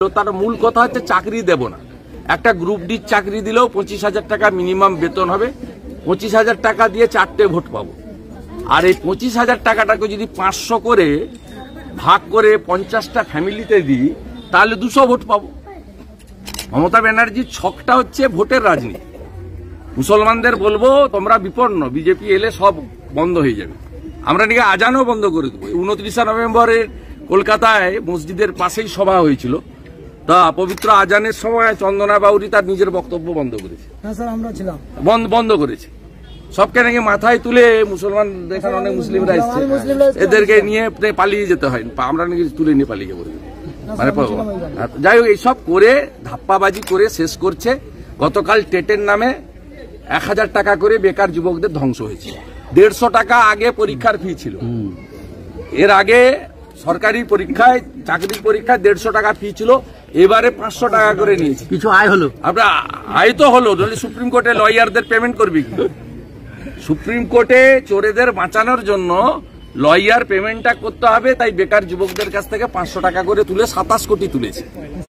তার মূল কথা হচ্ছে চাকরি দেব না। একটা গ্রুপ ডি চাকরি দিলেও 25,000 টাকা মিনিমাম বেতন হবে। 25,000 টাকা দিয়ে 4টে ভোট পাবো। আর এই 25,000 টাকাটাকে যদি 500 করে ভাগ করে 50টা ফ্যামিলিতে দিই তাহলে 200 ভোট পাবো। মমতা ব্যানার্জির ছকটা হচ্ছে ভোটের রাজনীতি। মুসলমানদের বলবো তোমরা বিপন্ন, বিজেপি এলে সব বন্ধ হয়ে যাবে। আমরা নাকি আজানও বন্ধ করে দেবো। 29 নভেম্বরে কলকাতায় মসজিদের পাশেই সভা হয়েছিল, তা পবিত্র আজানের সময় চন্দনা বাউরি তার নিজের বক্তব্য বন্ধ করেছে। বন্ধ করেছে। সবকে নাকি মাথায় তুলে মুসলমান, এখানে অনেক মুসলিমরা এসছে, এদেরকে নিয়ে পালিয়ে যেতে হয়। আমরা নাকি তুলে নিয়ে পালিয়ে যাবো। মানে যাই হোক, এইসব করে ধাপ্পাবাজি করে শেষ করছে। গতকাল টেটের নামে 1000 টাকা করে বেকার যুবকদের ধ্বংস হয়েছে। 150 টাকা আগে পরীক্ষার ফি ছিল। এর আগে সরকারি পরীক্ষায়, চাকরির পরীক্ষায় 150 টাকা ফি ছিল, এবারে 500 টাকা করে নিয়েছে। কিছু আয় হলো, আপনার আয় তো হলো, সুপ্রিম কোর্টে লয়ারদের পেমেন্ট করবে কি? সুপ্রিম কোর্টে চোরেদের বাঁচানোর জন্য লয়ার পেমেন্টটা করতে হবে, তাই বেকার যুবকদের কাছ থেকে 500 টাকা করে তুলে 27 কোটি তুলেছে।